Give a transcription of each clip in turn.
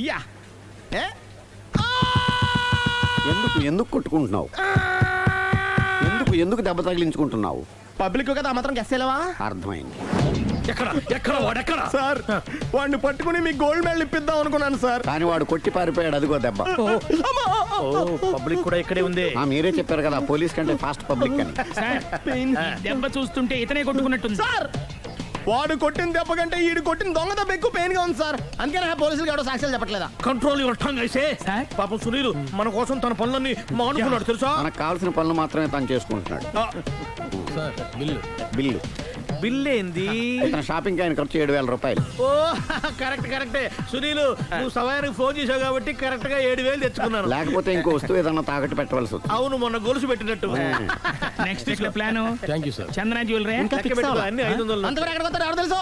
ఇయ్యా ఎందుకు కొట్టుకుంటున్నావు? ఎందుకు దెబ్బ తగిలించుకుంటున్నావు? పబ్లిక్ కదా మాత్రం గెస్సేలేవా? అర్థమైంది. ఎక్కడ సార్ వాడిని పట్టుకుని మీకు గోల్డ్ మెడల్ ఇప్పిద్దాం అనుకున్నాను సార్. కానీ వాడు కొట్టి పారిపోయాడు. అదిగో దెబ్బ. పబ్లిక్ కూడా ఇక్కడే ఉంది. మీరే చెప్పారు కదా పోలీస్ కంటే ఫాస్ట్ పబ్లిక్ అని. దెబ్బ చూస్తుంటే ఇతనే కొట్టుకున్నట్టుంది సార్. వాడు కొట్టిన దెబ్బ కంటే ఈడు కొట్టిన దొంగ దెబ్బ ఎక్కువ పెయిన్ గా ఉంది సార్. అందుకనే పోలీసులు ఎవడో సాక్ష్యాలు చెప్పట్లేదా? కంట్రోల్ యువర్ టంగ్ అయితే. పాపం సునీల్ మన కోసం తన పనులన్నీ మానుకున్నాడు తెలుసా. మనకు కావాల్సిన పనులు మాత్రమే తను చేసుకుంటున్నాడు. బిల్లు బిల్ ఏంది? తన షాపింగ్ ఆయన ఖర్చు 7,000 రూపాయలు. ఓ కరెక్టే సునీల్, నువ్వు సమయానికి ఫోన్ చేసావు కాబట్టి కరెక్ట్ గా 7,000 తెచ్చుకున్నాను. లేకపోతే ఇంకో వస్తువు ఏదన్నా తాకట్టు పెట్టవలసి వస్తుంది. అవును, మొన్న గొలుసు పెట్టినట్టు. Next week plan thank you sir. Chandana jewellery అన్ని 500. అంతవరకు ఎక్కడ కొత్తాడు ఎవరు తెలుసు?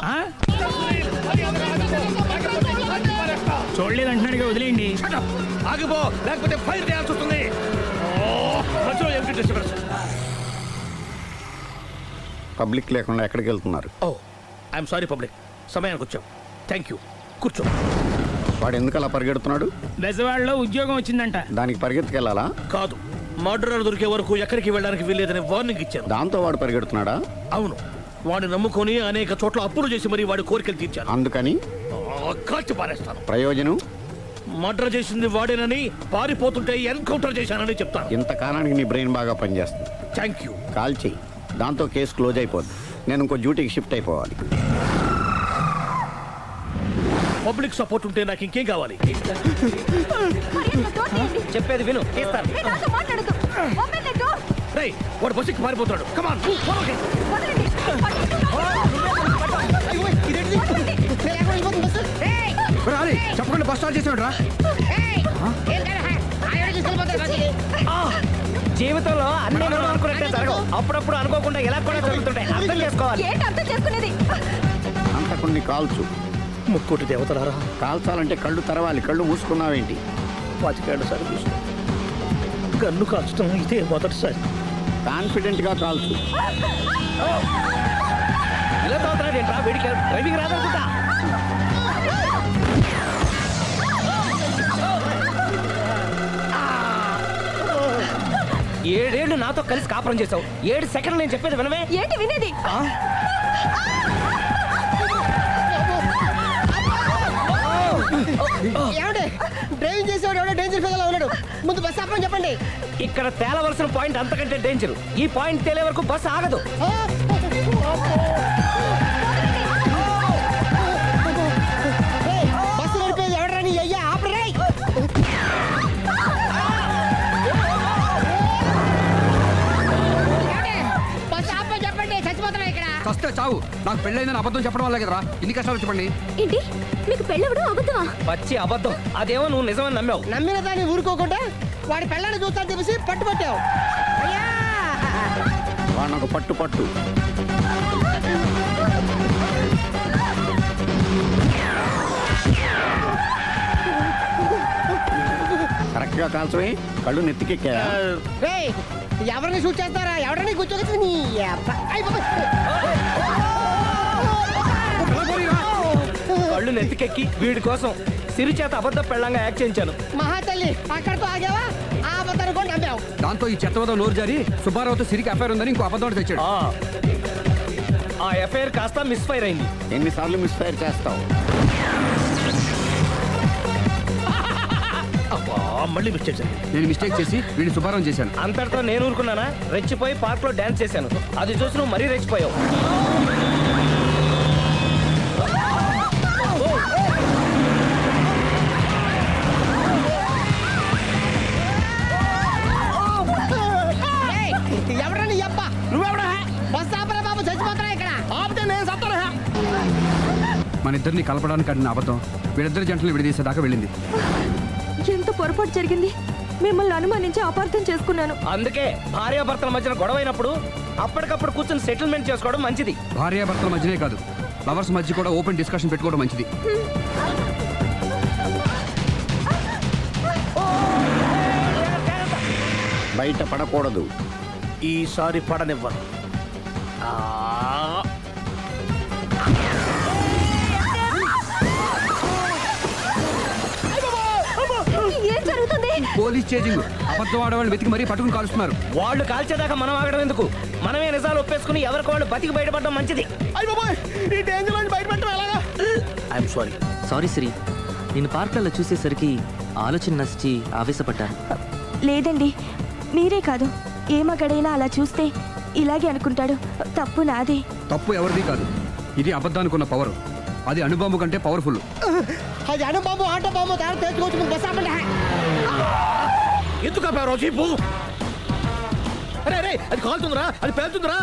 చూడలేదు అంటున్నాడుగా, వదిలేయండి. ఆగిపో, లేకపోతే ఫైర్ చేయాల్సి వస్తుంది. పబ్లిక్ లేకుండా ఎక్కడికి వెళ్తున్నారు? ఓ ఐఎమ్ సారీ పబ్లిక్, సమయానికి వచ్చాం. థ్యాంక్ యూ, కూర్చో. వాడు ఎందుకు అలా పరిగెడుతున్నాడు? బెజవాడలో ఉద్యోగం వచ్చిందంట. దానికి పరిగెత్తుకెళ్ళాలా? కాదు, మర్డర్ దొరికే వరకు ఎక్కడికి వెళ్ళడానికి వీల్లేదని వార్నింగ్ ఇచ్చాను. దాంతో వాడు పరిగెడుతున్నాడా? అవును, వాడిని నమ్ముకొని అనేక చోట్ల అప్పులు చేసి మరి వాడి కోరికలు తీర్చాను. అందుకని కాల్చి పారేస్తాను. ప్రయోజనం? మర్డర్ చేసింది వాడేనని, పారిపోతుంటే ఎన్కౌంటర్ చేశానని చెప్తాను. ఇంతకాలానికి నీ బ్రెయిన్ బాగా పనిచేస్తుంది. Thank you. కాల్ చెయ్యి, దాంతో కేసు క్లోజ్ అయిపోద్ది. నేను ఇంకో డ్యూటీకి షిఫ్ట్ అయిపోవాలి. పబ్లిక్ సపోర్ట్ ఉంటే నాకు ఇంకేం కావాలి? చెప్పేది విను. రేయ్, వాడు బస్సుకి పారిపోతాడు. కమాన్ చెప్పకుండా బస్ స్టార్ట్ చేసాడు రా. జీవితంలో అన్ని మనం అనుకున్నట్టే జరగవు. అప్పుడప్పుడు అనుకోకుండా ఎలా కూడా జరుగుతుంటాయి. అర్థం చేసుకోవాలి. అంతకుని కాల్చు. ముక్కోటి దేవతలారా, కాల్చాలంటే కళ్ళు తెరవాలి. కళ్ళు మూసుకున్నావేంటి? 25 సార్లు చూసిన గన్ను కాల్చడం ఇదే మొదటిసారి. కాన్ఫిడెంట్ గా కాల్చు. ఇలా తోతున్నాడు ఏంట్రా? వీడికి డ్రైవింగ్ రాదనుకుంటా. ఏడేళ్లు నాతో కలిసి కాపురం చేసావు. 7 సెకండ్లు నేను చెప్పేది వినవే. ఏంటి వినేది? డ్రైవింగ్ చేసేవాడు ఎవడో డేంజర్ ఫీల్ ఉన్నాడు. ముందు బస్ ఆపమని చెప్పండి. ఇక్కడ తేలవలసిన పాయింట్ అంతకంటే డేంజర్. ఈ పాయింట్ తేలే వరకు బస్సు ఆగదు. బస్సు నడిపేది ఎవడని అయ్యా ఆపరే. బస్ ఆపమని చెప్పండి. చచ్చిపోతున్నా ఇక్కడ. ఫస్ట్ చావు. నాకు పెళ్ళైందని అబద్ధం చెప్పడం వల్ల కదరా ఇన్ని కష్టాలు చెప్పండి. ఏంటి మీకు పెళ్ళవడం అబద్ధమా? పచ్చి అబద్ధం. అదేమో నువ్వు నిజమని నమ్మావు. నమ్మిన దాన్ని ఊరుకోకుండా వాడి పెళ్ళాన్ని చూస్తాను చెప్పేసి పట్టుబట్టావు. వాడిని ఒక పట్టు పట్టు. కరెక్ట్ గా కాల్చవే. కళ్ళు నెత్తికెక్కా. ఎవరిని షూట్ చేస్తారా? ఎవరిని కూర్చోవచ్చు. నీ కళ్ళు నెత్తికెక్కి వీడి కోసం సిరి చేత అబద్ధ పెళ్ళంగా యాక్ట్ చేయించాను. మహాతల్లి అక్కడితో ఆగావా? ఆ అబద్ధాన్ని కూడా నమ్మావు. దాంతో ఈ చెత్తవదో నోరు జారి సుబ్బారావుతో సిరికి అఫైర్ ఉందని ఇంకో అబద్ధం తెచ్చాడు. ఆ ఎఫ్ఐఆర్ కాస్త మిస్ఫైర్ అయింది. ఎన్నిసార్లు మిస్ఫైర్ చేస్తావు? మళ్ళీ మిస్టేక్ చేశాను. నేను మిస్టేక్ చేసి వీడిని సుబ్బారావు చేశాను. అంతటితో నేను ఊరుకున్నానా? రెచ్చిపోయి పార్క్ లో డాన్స్ చేశాను. అది చూసి నువ్వు మరీ రెచ్చిపోయావు. ఎవరని అబ్బ నువ్వెవడా? బస్ ఆపరా బాబు, చచ్చిపోతారా ఇక్కడ. ఆపితే నేను సత్తాను. మన ఇద్దరిని కలపడానికి అడిగిన అబద్ధం వీళ్ళిద్దరి జంటలు విడదీసేదాకా వెళ్ళింది. ఎంత పొరపాటు జరిగింది. మిమ్మల్ని అనుమానించి అపార్థం చేసుకున్నాను. అందుకే భార్యాభర్తల మధ్యన గొడవైనప్పుడు అప్పటికప్పుడు కూర్చొని సెటిల్మెంట్ చేసుకోవడం మంచిది. భార్యాభర్తల మధ్యనే కాదు, లవర్స్ మధ్య కూడా ఓపెన్ డిస్కషన్ పెట్టుకోవడం మంచిది. బయట పడకూడదు. ఈసారి పడనివ్వను. పోలీస్ చేజింగ్ అబద్ధం ఆడవాళ్ళు వెతికి మరీ పట్టుకుని కాలుస్తున్నారు. వాళ్ళు కాల్చేదాకా మనం ఆగడం ఎందుకు? మనమే నిజాలు ఒప్పేసుకుని ఎవరికి వాళ్ళు బతికి బయటపడడం మంచిది. అయ్య బాబోయ్, ఈ డేంజర్ నుంచి బయటపెట్టడం ఎలాగా? I'm sorry. సారీ శ్రీ, నేను పార్కులలో చూసేసరికి ఆలోచన నచ్చి ఆవేశపడ్డాను. లేదండి, మీరే కాదు, ఏ మగాడైనా అలా చూస్తే ఇలాగే అనుకుంటాడు. తప్పు నాదే. తప్పు ఎవరిది కాదు. ఇది అబద్ధానికి ఉన్న పవర్. అది అణుబాంబు కంటే పవర్ఫుల్. అది అణుబాంబు ఆటో బాంబు తయారు తెచ్చుకోవచ్చు. బస్ ఆపండి. ఎందుకు ఆపారు చీపు? అరే అరే, అది కాలుతుందిరా, అది పేలుతుందిరా.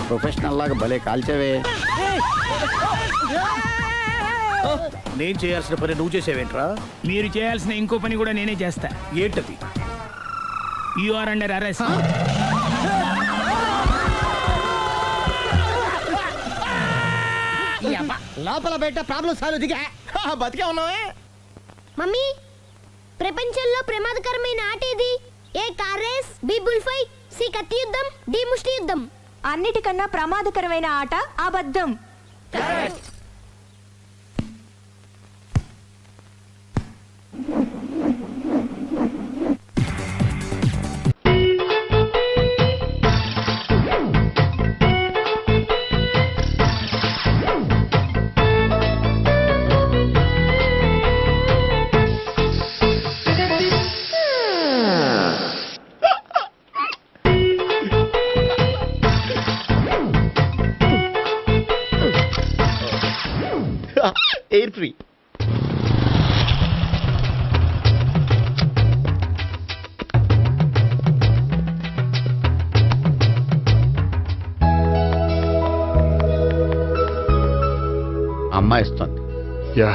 ప్రొఫెషనల్ లాగా భలే కాల్చేవే. నేను చేయాల్సిన పని నువ్వు చేసేవేంట్రా? మీరు చేయాల్సిన ఇంకో పని కూడా నేనే చేస్తా. ఏంటది? You are under arrest. లోపల బయట ప్రాబ్లమ్ సాల్వ్ దిగా బతికే ఉన్నావే. మమ్మీ, ప్రపంచంలో ప్రమాదకరమైన ఆట ఏది? A car race, B bull fight, C కత్తి యుద్ధం, డి ముష్టి యుద్ధం. అన్నిటికన్నా ప్రమాదకరమైన ఆట అబద్ధం. ఎయిర్ ఫ్రీ. అమ్మాయి ఇస్తుంది. యా,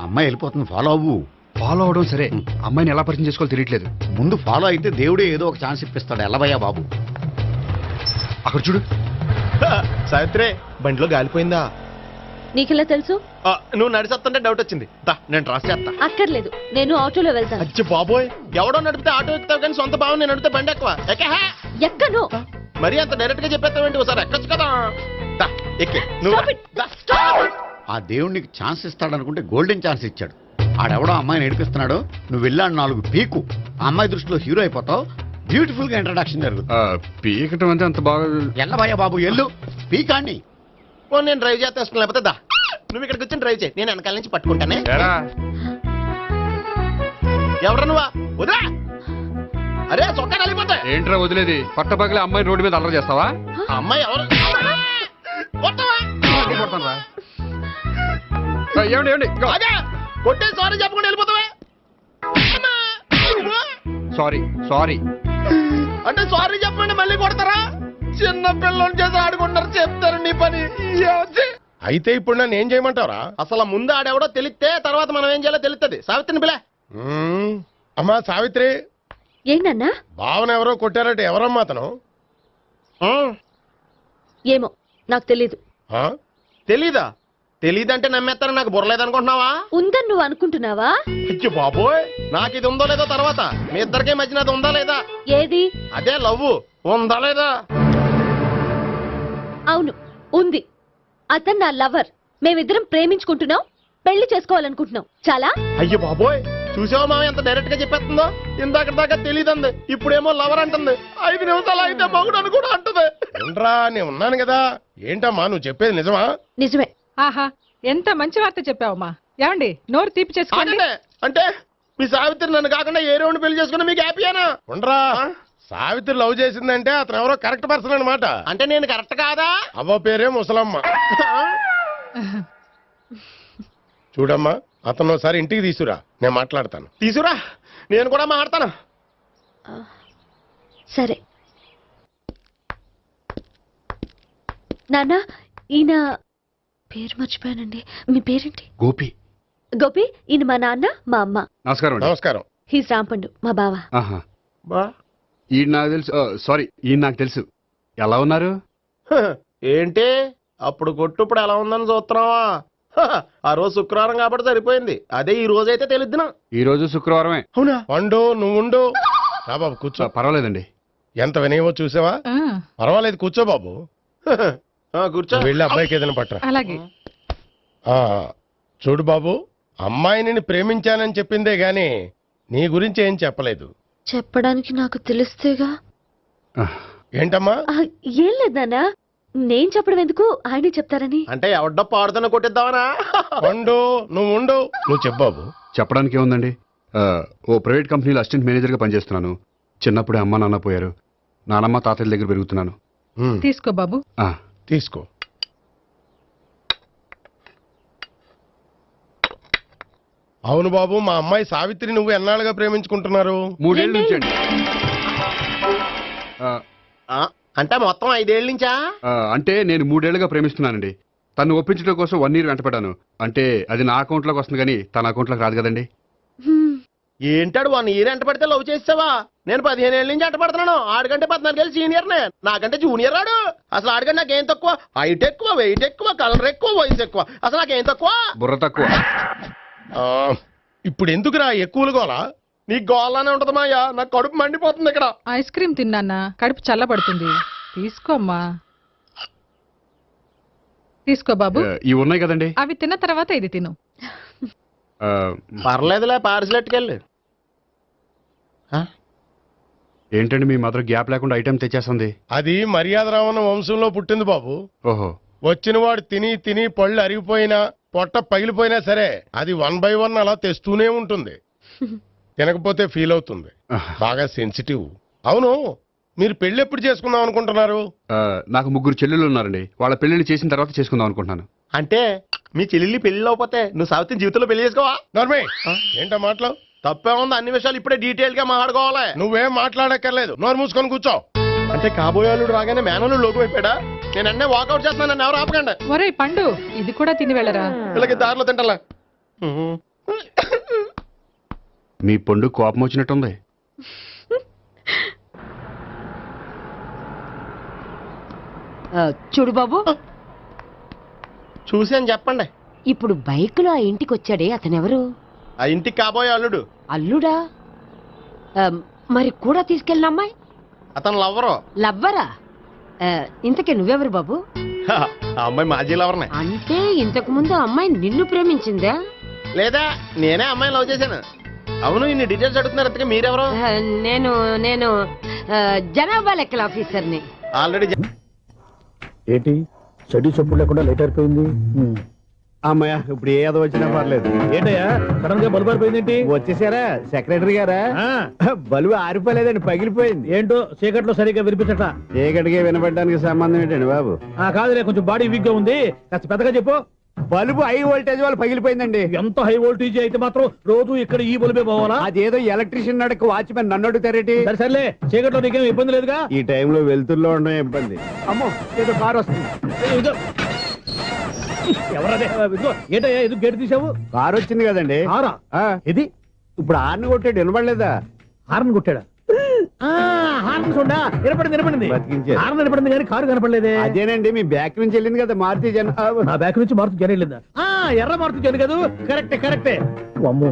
అమ్మాయి వెళ్ళిపోతుంది, ఫాలో అవ్వు. ఫాలో అవడం సరే, అమ్మాయిని ఎలా పరిచయం చేసుకోవాలో తెలియట్లేదు. ముందు ఫాలో అయితే దేవుడే ఏదో ఒక ఛాన్స్ ఇప్పిస్తాడు. ఎల్లవయ్యా బాబు. అక్కడ చూడు. సావిత్రి, బండిలో గాలిపోయిందా? నీకెలా తెలుసు? నువ్వు నడిచేస్తుంటే డౌట్ వచ్చింది. నేను ట్రాస్ చేస్తా. అక్కర్లేదు, నేను ఆటోలో వెళ్తాను. అచ్చి బాబోయ్, ఎవడో నడిపితే ఆటో ఎక్కుతావు కానీ సొంత భావం నేను నడిపితే బండి ఎక్కువ. ఎక్కను. మరి అంత డైరెక్ట్ గా చెప్పేస్తావేంటి? ఒకసారి ఎక్కొచ్చు కదా. ఎక్కి నువ్వు Stop it. దా. ఆ దేవుడికి ఛాన్స్ ఇస్తాడనుకుంటే గోల్డెన్ ఛాన్స్ ఇచ్చాడు. ఆడెవడో అమ్మాయిని ఏడిపిస్తున్నాడు. నువ్వు వెళ్ళాడు 4 పీకు. ఆ అమ్మాయి దృష్టిలో హీరో అయిపోతావు. బ్యూటిఫుల్ గా ఇంట్రడక్షన్ జరుగుతుంది. పీకటం అంటే అంత బాగా. ఎల్లవయ్యా బాబు, ఎల్లు పీకాన్ని. నేను డ్రైవ్ చేస్తాను, లేకపోతే దా నువ్వు ఇక్కడికి వచ్చి డ్రైవ్ చేయి, నేను వెనకాల నుంచి పట్టుకుంటానే. ఎవరు నువ్వా? వదిలా. అరే చొక్కా కలిపోతా. ఏంట్రా వదిలేది? పట్టపగలే అమ్మాయి రోడ్డు మీద అల్లరి చేస్తావా? ఆ అమ్మాయి ఎవరు? కొట్టవా? కొడతానురా. ఏమండి ఏమండి? అదే కొట్టే సారీ చెప్పకుండా వెళ్ళిపోతావా? Sorry sorry. అంటే సారీ చెప్పండి మళ్ళీ కొడతారా? చిన్న పిల్లలు చేసి ఆడుకుంటారు, చెప్తారు నీ పని. అయితే ఇప్పుడు నన్ను ఏం చేయమంటారా? అసలు ముందు ఆడెవడో తెలిస్తే తర్వాత మనం ఏం చేయాలో తెలుస్తుంది. సావిత్రిని పిల్ల. అమ్మా సావిత్రి. ఏంటన్నా? భావన ఎవరో కొట్టారట. ఎవరమ్మా అతను? ఏమో నాకు తెలీదు. తెలీదా? తెలీదంటే నమ్మేస్తారని నాకు బుర్రలేదనుకుంటున్నావా? ఉందని నువ్వు అనుకుంటున్నావా? అయ్యో బాబోయ్, నాకు ఇది ఉందో లేదో తర్వాత. మీ ఇద్దరికే మధ్యన అది ఉందా లేదా? ఏది? అదే లవ్ ఉందా లేదా? అవును, ఉంది. అతను నా లవర్. మేమిద్దరం ప్రేమించుకుంటున్నాం, పెళ్లి చేసుకోవాలనుకుంటున్నాం. చాలా. అయ్యో బాబోయ్, చూసావా మామ ఎంత డైరెక్ట్ గా చెప్పేస్తుందో? ఇందాక దాకా తెలియదండి, ఇప్పుడేమో లవర్ అంటుంది. 5 నిమిషాలు అయితే మగుడు అని కూడా అంటుంది. ఏంట్రా, నేను ఉన్నాను కదా. ఏంటమ్మా నువ్వు చెప్పేది నిజమా? నిజమే. ఆహా, ఎంత మంచి వార్త చెప్పావమ్మా. ఏమండి, నోరు తీపి చేసుకోండి. అంటే మీ సావిత్రి నన్ను కాకుండా ఏ రౌండ్ పెళ్లి చేసుకున్నా మీకు హ్యాపీయేనా? ఉండరా, సావిత్రి లవ్ చేసిందంటే అతను ఎవరో కరెక్ట్ పర్సన్ అనమాట. అంటే నేను కరెక్ట్ కాదా? అవ్వ పేరే ముసలమ్మ. చూడమ్మా, అతను ఒకసారి ఇంటికి తీసుకురా, నేను మాట్లాడతాను. తీసుకురా, నేను కూడా మాట్లాడతాను. సరే నాన్న, ఈయన పేరు మర్చిపోయానండి. మీ పేరేంటి? గోపి. గోపి, ఈయన మా నాన్న, మా అమ్మ. నమస్కారం. నమస్కారం. హీస్ రాంపండు, మా బావ. ఈయన నాకు తెలుసు. సారీ, ఈయన నాకు తెలుసు. ఎలా ఉన్నారు? ఏంటి అప్పుడు కొట్టు ఇప్పుడు ఎలా ఉందని చూస్తున్నావా? ఆ రోజు శుక్రవారం కాబట్టి సరిపోయింది. అదే ఈ రోజు అయితే తెలుద్దునా. ఈ రోజు శుక్రవారమే. అవునా? వండు, నువ్వు ఉండు. రా బాబు కూర్చో. పర్వాలేదండి. ఎంత వినయమో చూసావా? పర్వాలేదు కూర్చో బాబు. కూర్చో. వెళ్ళి అబ్బాయికి ఏదైనా పట్టరా. అలాగే. చూడు బాబు, అమ్మాయిని ప్రేమించానని చెప్పిందే గాని నీ గురించి ఏం చెప్పలేదు. చెప్పడానికి నాకు తెలిస్తేగా. ఏంటమ్మా? ఏం లేదన్నా, నేను చెప్పడం ఎందుకు, ఆయనే చెప్తారని. అంటే ఎవడ్డో పాడుతున్న కొట్టిద్దామనా? వండు, నువ్వు ఉండు. నువ్వు చెప్పు బాబు. చెప్పడానికి ఏముందండి, ఓ ప్రైవేట్ కంపెనీలో అసిస్టెంట్ మేనేజర్గా పనిచేస్తున్నాను. చిన్నప్పుడే అమ్మ నాన్న పోయారు. నానమ్మ తాతయ్య దగ్గర పెరుగుతున్నాను. తీసుకో బాబు. తీసుకో. అవును బాబు, మా అమ్మాయి సావిత్రి నువ్వు ఎన్నాళ్ళుగా ప్రేమించుకుంటున్నారు? 3 ఏళ్ళ నుంచి అండి. అంటే మొత్తం 5 ఏళ్ళ నుంచా? అంటే నేను 3 ఏళ్ళుగా ప్రేమిస్తున్నానండి. తను ఒప్పించడం కోసం 1 year వెంటపడ్డాను. అంటే అది నా అకౌంట్లోకి వస్తుంది కానీ తన అకౌంట్లోకి రాదు కదండి. ఏంటాడు 1 year ఎంట పడితే లవ్ చేసావా? నేను 15 ఏళ్ళ నుంచి ఎంట పడుతున్నాను. ఆడికంటే 14 ఏళ్ళు సీనియర్నే, నాకంటే జూనియర్ ఆడు. అసలు ఆడికంటే నాకేం తక్కువ? హైట్ ఎక్కువ, వెయిట్ ఎక్కువ, కలర్ ఎక్కువ, వయసు ఎక్కువ. అసలు నాకేం తక్కువ? బుర్ర తక్కువ. ఇప్పుడు ఎందుకురా ఎక్కువలు గోలా? నీకు గోలానే ఉంటది మాయా. నాకు కడుపు మండిపోతుంది ఇక్కడ. ఐస్ క్రీమ్ తిన్నానా, కడుపు చల్లబడుతుంది. తీసుకోమ్మా. తీసుకో బాబు. ఇవి ఉన్నాయి కదండి. అవి తిన్న తర్వాత ఇది తిను. పర్లేదులే, పార్సిల్ ఎట్టుకెళ్ళి. ఏంటండి మీ మాత్రం గ్యాప్ లేకుండా ఐటెం తెచ్చేస్తుంది? అది మర్యాద రావణ వంశంలో పుట్టింది బాబు. ఓహో. వచ్చిన వాడు తిని తిని పళ్ళు అరిగిపోయినా పొట్ట పగిలిపోయినా సరే అది 1 by 1 అలా తెస్తూనే ఉంటుంది. తినకపోతే ఫీల్ అవుతుంది. బాగా సెన్సిటివ్. అవును, మీరు పెళ్లి ఎప్పుడు చేసుకుందాం అనుకుంటున్నారు? నాకు 3 చెల్లెళ్ళు ఉన్నారండి. వాళ్ళ పెళ్లిళ్ళు చేసిన తర్వాత చేసుకుందాం అనుకుంటున్నాను. అంటే మీ చెల్లెల్ని పెళ్లి అవ్వకపోతే నువ్వు సావిత్రి జీవితంలో పెళ్లి చేసుకోవా? నర్మే, ఏంటో మాటలు? తప్పే ఉంది. అన్ని విషయాలు ఇప్పుడే డీటెయిల్ గా మాట్లాడుకోవాలి. నువ్వేం మాట్లాడక్కర్లేదు, నోరు మూసుకొని కూర్చో. అంటే కాబోయేవాళ్ళు రాగానే మేనలు లోకి అయిపోయాడా? నేను అన్నీ వాకౌట్ చేస్తున్నాను, నన్ను ఎవరు ఆపకండి. ఒరే పండు, ఇది కూడా తిని వెళ్ళరా. వీళ్ళకి దారిలో తింటలా. మీ పండు కోపం వచ్చినట్టుంది. చూడు బాబు, చూసి అని చెప్పండి. ఇప్పుడు బైక్ లో ఆ ఇంటికి వచ్చాడే అతనెవరు? ఆ ఇంటికి కాబోయే అల్లుడు. అల్లుడా? మరి కూడా తీసుకెళ్ళిన అమ్మాయి? అతను లవ్వరు. లవ్వరా? ఇంతకే నువ్వెవరు బాబు? ఆ అమ్మాయి మాజీ లవర్నే. అంటే ఇంతకు ముందు అమ్మాయి నిన్ను ప్రేమించిందా? లేదా నేనే అమ్మాయిని లవ్ చేశాను. అవును, ఇన్ని డీటెయిల్స్ అడుగుతున్నారు. అంతకే మీరెవరు? నేను జనాభా లెక్కల ఆఫీసర్ని. ఆల్రెడీ ఏంటి చెడు చెప్పుడు లేకుండా లేట్ అయిపోయింది. అమ్మయ్య, ఇప్పుడు ఏదో వచ్చినా పర్లేదు. ఏంటయ్యా సడన్ గా బల్బు ఆరిపోయింది? వచ్చేసారా సెక్రటరీ గారా? బలుబు ఆరిపోలేదండి, పగిలిపోయింది. ఏంటో చీకట్లో సరిగ్గా వినిపించట. చీకటికి వినపడడానికి సంబంధం ఏంటండి బాబు? కాదులే, కొంచెం బాడీ వీక్ గా ఉంది, కాస్త పెద్దగా చెప్పు. బల్బు హై వోల్టేజ్ వాళ్ళు పగిలిపోయిందండి. ఎంత హై వోల్టేజ్ అయితే మాత్రం రోజు ఇక్కడ ఈ బల్బే పోవాలా? అదేదో ఎలక్ట్రీషియన్ నడక వాచ్మెన్ నన్ను అడుగుతారేటి? సరే సర్లే, చీకట్లో నీకేం ఇబ్బంది లేదుగా? ఈ టైంలో వెళ్తుల్లో ఉండడం ఇబ్బంది. అమ్మో, ఏదో కారు వస్తుంది. ఎవరదే? ఏంటయ్యా ఎందుకు గేటు తీసావు? కారు వచ్చింది కదండి. ఇది ఇప్పుడు హార్న్ కొట్టాడు, వినపడలేదా? హార్న్ కొట్టాడా? హార్న్ చూడా వినపడింది. బతికించారు. హార్న్ వినపడింది కానీ కారు కనపడలేదే. అదేనండి, మీ బ్యాక్ నుంచి వెళ్ళింది కదా మారుతి జన. నా బ్యాక్ నుంచి మారుతి జన వెళ్ళిందా? ఎర్ర మారుతి జన కదా. కరెక్టే. అమ్మో,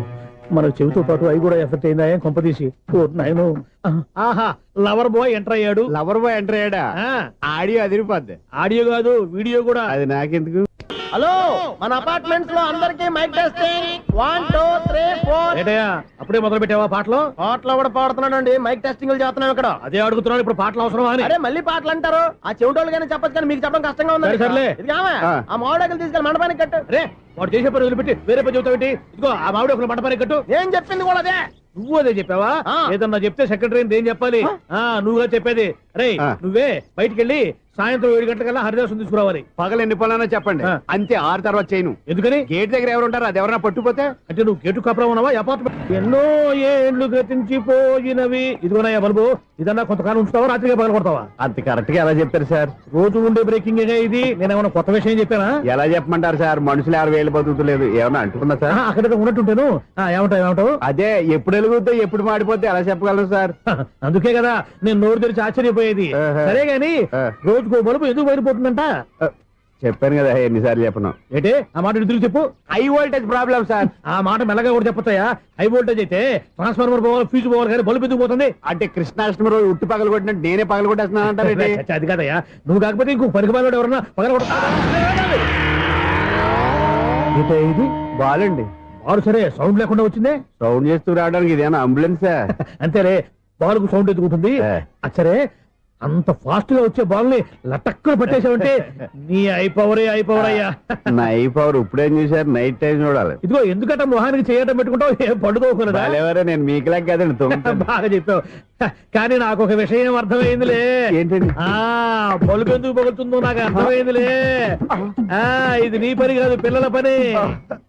మన చెవితో పాటు అవి కూడా ఎఫెక్ట్ అయిందా? ఏం కొంపదీసి నాయను. ఆహా, లవర్ బాయ్ ఎంటర్ అయ్యాడు. లవర్ బాయ్ ఎంటర్ అయ్యాడా? ఆడియో అదిరిపోద్ది. ఆడియో కాదు, వీడియో కూడా. అది నాకెందుకు? హలో, మన అపార్ట్మెంట్స్ లో అందరికి మైక్ టెస్టింగ్. 1 2 3 4. ఏంటయ్యా అప్పుడే మొదలు పెట్టావా పాటలు? పాటలు కూడా పాడుతున్నాడు అండి, మైక్ టెస్టింగ్ చేస్తున్నాం ఇక్కడ. అదే అడుగుతున్నాడు, ఇప్పుడు పాటలు అవసరమా అని. అరే మళ్ళీ పాటలు అంటారు, ఆ చెవిటోళ్ళు కానీ చెప్పచ్చు కానీ మీకు చెప్పడం కష్టంగా ఉంది. సర్లే, ఆ మామిడాకులు తీసుకెళ్ళి మండపానికి కట్టు. రే, వాడు చేసే పని వదిలిపెట్టి వేరే పని చెబుతావు. ఇదిగో ఆ మామిడి ఒకరు మండపానికి కట్టు. ఏం చెప్పింది కూడా అదే. నువ్వు అదే చెప్పావా? ఏదన్నా చెప్తే సెక్రటరీ ఏం చెప్పాలి? నువ్వుగా చెప్పేది. రే, నువ్వే బయటికి వెళ్ళి సాయంత్రం 7 గంటలకల్లా హరిదాసు తీసుకురావాలి. పగలు ఎన్ని పనులన్నా చెప్పండి, అంతే. 6 తర్వాత చేయను. ఎందుకని? గేట్ దగ్గర ఎవరు ఉంటారు? అది ఎవరన్నా పట్టుపోతే? అంటే నువ్వు గేటు కాపురా ఉన్నావా? అపార్ట్మెంట్ ఎన్నో ఏండ్లు గతించిపోయినవి. ఇదిగోనయ్యా బల్బు, ఇదన్నా కొంతకాలం ఉంచుతావా, రాత్రిగా పగల కొడతావా? అంత కరెక్ట్ గా ఎలా చెప్తారు సార్? రోజు ఉండే బ్రేకింగ్ ఇది. నేనేమన్నా కొత్త విషయం చెప్పానా? ఎలా చెప్పమంటారు సార్? మనుషులు 60,000 బతుకుతలేదు. ఏమన్నా అంటున్నా సార్? అక్కడ ఉన్నట్టుంటాను. ఏమంటావు? అదే, ఎప్పుడు వెలుగుతో ఎప్పుడు మాడిపోతే ఎలా చెప్పగలను సార్? అందుకే కదా నేను నోరు తెరిచి ఆశ్చర్యపోయేది. సరే గాని రోజుకో బల్బు ఎందుకు బయటపోతుందంట? చెప్పాను కదా ఎన్నిసార్లు చెప్పను. ఏంటి ఆ మాట తిరిగి చెప్పు. High voltage problem sir. ఆ మాట మెల్లగా కూడా చెప్పొచ్చాయా? హై వోల్టేజ్ అయితే ట్రాన్స్ఫార్మర్ పోవాలి, ఫ్యూజ్ పోవాలి, కానీ బల్బు ఎందుకు పోతుంది? అంటే కృష్ణాష్టమి రోజు ఉట్టి పగలు కొట్టినట్టు నేనే పగలు కొట్టేస్తున్నానంటారేంటి? చచ్చా, అది కాదయ్యా. నువ్వు కాకపోతే ఇంకో పనికి బాలు ఎవరన్నా పగల ఇది బాలండి. బాలు సరే సౌండ్ లేకుండా వచ్చిందే. సౌండ్ చేస్తూ రావడానికి ఇదేనా అంబులెన్సా? అంతేలే, బాలుకు సౌండ్ ఎదుగుతుంది. సరే అంత ఫాస్ట్ గా వచ్చే బాల్ ని లటక్కున పట్టేసావంటే నీ ఐపవర్ అయ్యా. నా ఐ పవర్ ఇప్పుడేం చూసారు? నైట్ టైం చూడాలి. ఇదిగో ఎందుకంటే మొహానికి చేయటం పెట్టుకుంటావు, ఏం పడుకోకూడదా? ఎవరో నేను మీకులాగా కదండి తొమ్మిది. బాగా చెప్పావు. కానీ నాకు ఒక విషయం అర్థమైందిలే. ఏంటండి? బల్బు ఎందుకు పగులుతుందో నాకు అర్థమైందిలే. ఇది నీ పని కాదు, పిల్లల పని.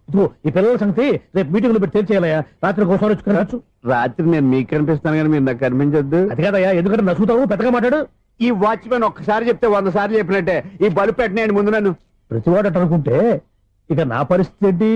ఇదిగో ఈ పిల్లల సంగతి రేపు మీటింగ్ లో పెట్టి తెలిసేయాలయ్యా. రాత్రి ఒకసారి వచ్చుకోవచ్చు. రాత్రి నేను మీకు కనిపిస్తాను కానీ మీరు నాకు కనిపించొద్దు. అది కాదయ్యా, ఎందుకంటే నసుగుతావు, పెద్దగా మాట్లాడు. ఈ వాచ్మెన్ ఒక్కసారి చెప్తే 100 సార్లు చెప్పినట్టే. ఈ బల్బు పెట్టినాయండి ముందు నన్ను. ప్రతివాడు అనుకుంటే ఇక నా పరిస్థితి ఏంటి?